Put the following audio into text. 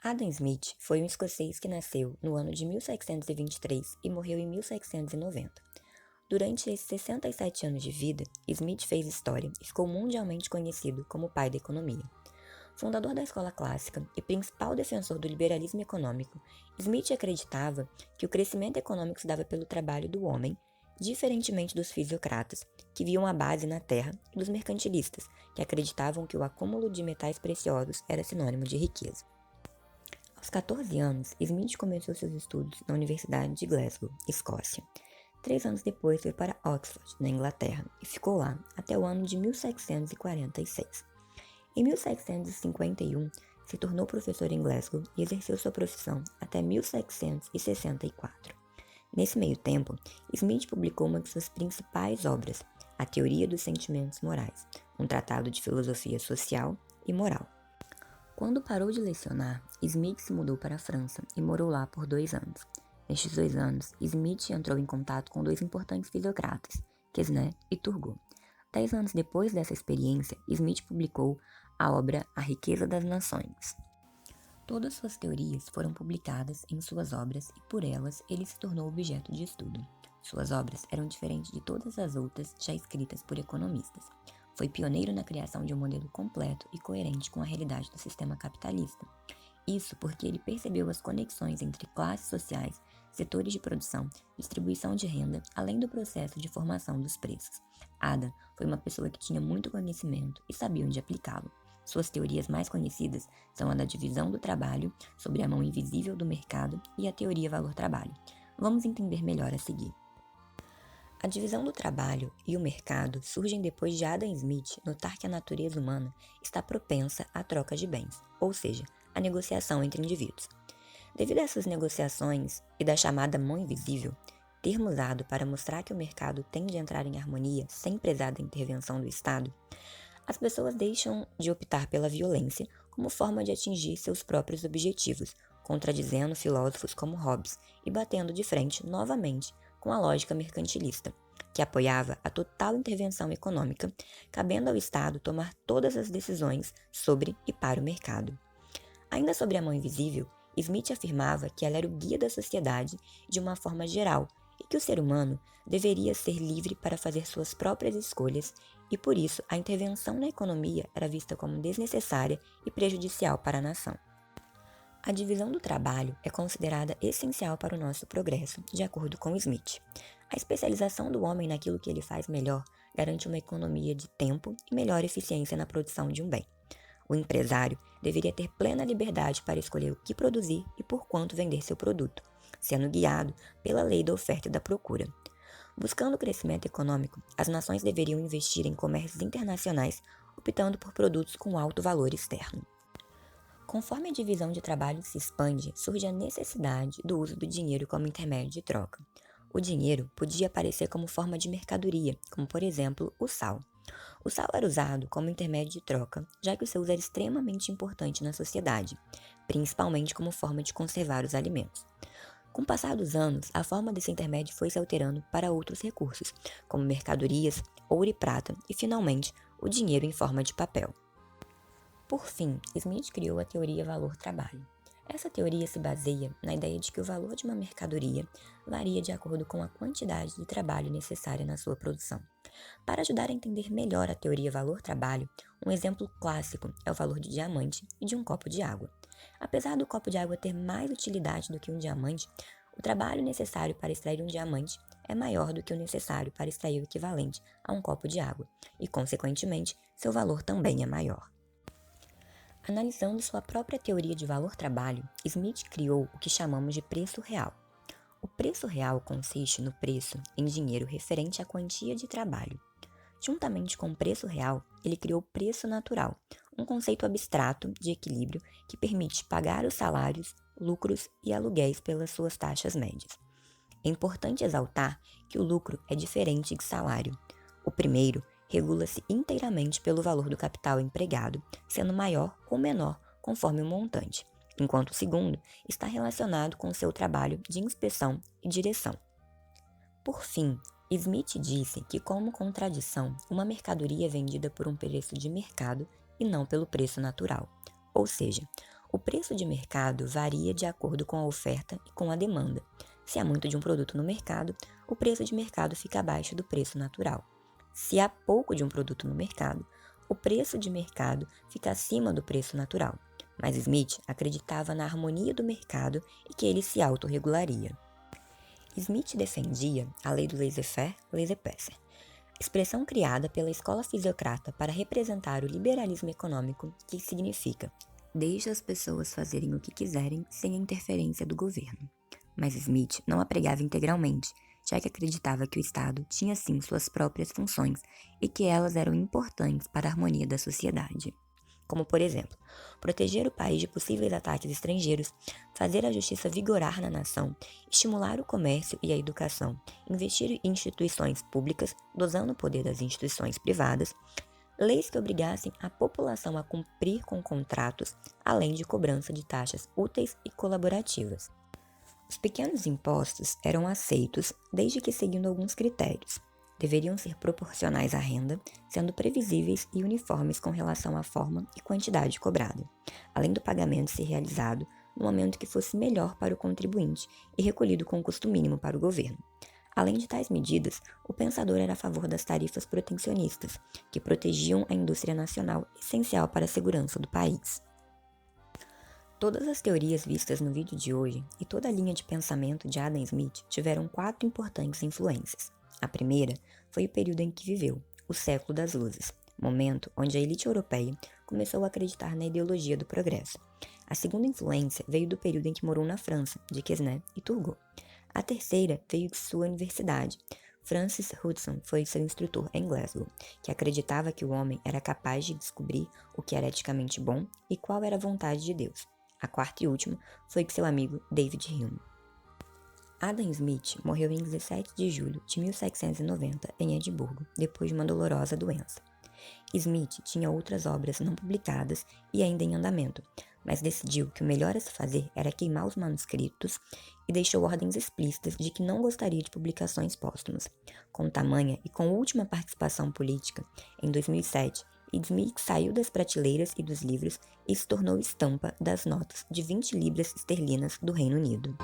Adam Smith foi um escocês que nasceu no ano de 1723 e morreu em 1790. Durante esses 67 anos de vida, Smith fez história e ficou mundialmente conhecido como o pai da economia. Fundador da escola clássica e principal defensor do liberalismo econômico, Smith acreditava que o crescimento econômico se dava pelo trabalho do homem, diferentemente dos fisiocratas, que viam a base na terra, e dos mercantilistas, que acreditavam que o acúmulo de metais preciosos era sinônimo de riqueza. Aos 14 anos, Smith começou seus estudos na Universidade de Glasgow, Escócia. 3 anos depois foi para Oxford, na Inglaterra, e ficou lá até o ano de 1746. Em 1751, se tornou professor em Glasgow e exerceu sua profissão até 1764. Nesse meio tempo, Smith publicou uma de suas principais obras, A Teoria dos Sentimentos Morais, um tratado de filosofia social e moral. Quando parou de lecionar, Smith se mudou para a França e morou lá por 2 anos. Nestes 2 anos, Smith entrou em contato com dois importantes fisiocratas, Quesnay e Turgot. 10 anos depois dessa experiência, Smith publicou a obra A Riqueza das Nações. Todas suas teorias foram publicadas em suas obras e por elas ele se tornou objeto de estudo. Suas obras eram diferentes de todas as outras já escritas por economistas. Foi pioneiro na criação de um modelo completo e coerente com a realidade do sistema capitalista. Isso porque ele percebeu as conexões entre classes sociais, setores de produção, distribuição de renda, além do processo de formação dos preços. Adam foi uma pessoa que tinha muito conhecimento e sabia onde aplicá-lo. Suas teorias mais conhecidas são a da divisão do trabalho, sobre a mão invisível do mercado, e a teoria valor-trabalho. Vamos entender melhor a seguir. A divisão do trabalho e o mercado surgem depois de Adam Smith notar que a natureza humana está propensa à troca de bens, ou seja, à negociação entre indivíduos. Devido a essas negociações e da chamada mão invisível, termo usado para mostrar que o mercado tende a entrar em harmonia sem prezar da intervenção do Estado, as pessoas deixam de optar pela violência como forma de atingir seus próprios objetivos, contradizendo filósofos como Hobbes e batendo de frente novamente com a lógica mercantilista, que apoiava a total intervenção econômica, cabendo ao Estado tomar todas as decisões sobre e para o mercado. Ainda sobre a mão invisível, Smith afirmava que ela era o guia da sociedade de uma forma geral e que o ser humano deveria ser livre para fazer suas próprias escolhas e por isso a intervenção na economia era vista como desnecessária e prejudicial para a nação. A divisão do trabalho é considerada essencial para o nosso progresso, de acordo com Smith. A especialização do homem naquilo que ele faz melhor garante uma economia de tempo e melhor eficiência na produção de um bem. O empresário deveria ter plena liberdade para escolher o que produzir e por quanto vender seu produto, sendo guiado pela lei da oferta e da procura. Buscando o crescimento econômico, as nações deveriam investir em comércios internacionais, optando por produtos com alto valor externo. Conforme a divisão de trabalho se expande, surge a necessidade do uso do dinheiro como intermédio de troca. O dinheiro podia aparecer como forma de mercadoria, como por exemplo o sal. O sal era usado como intermédio de troca, já que o seu uso era extremamente importante na sociedade, principalmente como forma de conservar os alimentos. Com o passar dos anos, a forma desse intermédio foi se alterando para outros recursos, como mercadorias, ouro e prata e, finalmente, o dinheiro em forma de papel. Por fim, Smith criou a teoria valor-trabalho. Essa teoria se baseia na ideia de que o valor de uma mercadoria varia de acordo com a quantidade de trabalho necessária na sua produção. Para ajudar a entender melhor a teoria valor-trabalho, um exemplo clássico é o valor de diamante e de um copo de água. Apesar do copo de água ter mais utilidade do que um diamante, o trabalho necessário para extrair um diamante é maior do que o necessário para extrair o equivalente a um copo de água, e, consequentemente, seu valor também é maior. Analisando sua própria teoria de valor-trabalho, Smith criou o que chamamos de preço real. O preço real consiste no preço em dinheiro referente à quantia de trabalho. Juntamente com o preço real, ele criou o preço natural, um conceito abstrato de equilíbrio que permite pagar os salários, lucros e aluguéis pelas suas taxas médias. É importante exaltar que o lucro é diferente de salário. O primeiro regula-se inteiramente pelo valor do capital empregado, sendo maior ou menor conforme o montante, enquanto o segundo está relacionado com seu trabalho de inspeção e direção. Por fim, Smith disse que, como contradição, uma mercadoria é vendida por um preço de mercado e não pelo preço natural. Ou seja, O preço de mercado varia de acordo com a oferta e com a demanda. Se há muito de um produto no mercado, o preço de mercado fica abaixo do preço natural. Se há pouco de um produto no mercado, o preço de mercado fica acima do preço natural. Mas Smith acreditava na harmonia do mercado e que ele se autorregularia. Smith defendia a lei do laissez-faire, laissez-passer, expressão criada pela escola fisiocrata para representar o liberalismo econômico, que significa deixe as pessoas fazerem o que quiserem sem a interferência do governo. Mas Smith não a pregava integralmente, já que acreditava que o Estado tinha sim suas próprias funções e que elas eram importantes para a harmonia da sociedade. Como, por exemplo, proteger o país de possíveis ataques estrangeiros, fazer a justiça vigorar na nação, estimular o comércio e a educação, investir em instituições públicas, dosando o poder das instituições privadas, leis que obrigassem a população a cumprir com contratos, além de cobrança de taxas úteis e colaborativas. Os pequenos impostos eram aceitos desde que seguindo alguns critérios. Deveriam ser proporcionais à renda, sendo previsíveis e uniformes com relação à forma e quantidade cobrada, além do pagamento ser realizado no momento que fosse melhor para o contribuinte e recolhido com custo mínimo para o governo. Além de tais medidas, o pensador era a favor das tarifas protecionistas, que protegiam a indústria nacional essencial para a segurança do país. Todas as teorias vistas no vídeo de hoje e toda a linha de pensamento de Adam Smith tiveram 4 importantes influências. A primeira foi o período em que viveu, o século das luzes, momento onde a elite europeia começou a acreditar na ideologia do progresso. A segunda influência veio do período em que morou na França, de Quesnay e Turgot. A terceira veio de sua universidade. Francis Hudson foi seu instrutor em Glasgow, que acreditava que o homem era capaz de descobrir o que era eticamente bom e qual era a vontade de Deus. A quarta e última foi de seu amigo David Hume. Adam Smith morreu em 17 de julho de 1790 em Edimburgo, depois de uma dolorosa doença. Smith tinha outras obras não publicadas e ainda em andamento, mas decidiu que o melhor a se fazer era queimar os manuscritos e deixou ordens explícitas de que não gostaria de publicações póstumas. Com tamanha e com última participação política, em 2007, Smith saiu das prateleiras e dos livros e se tornou estampa das notas de 20 libras esterlinas do Reino Unido.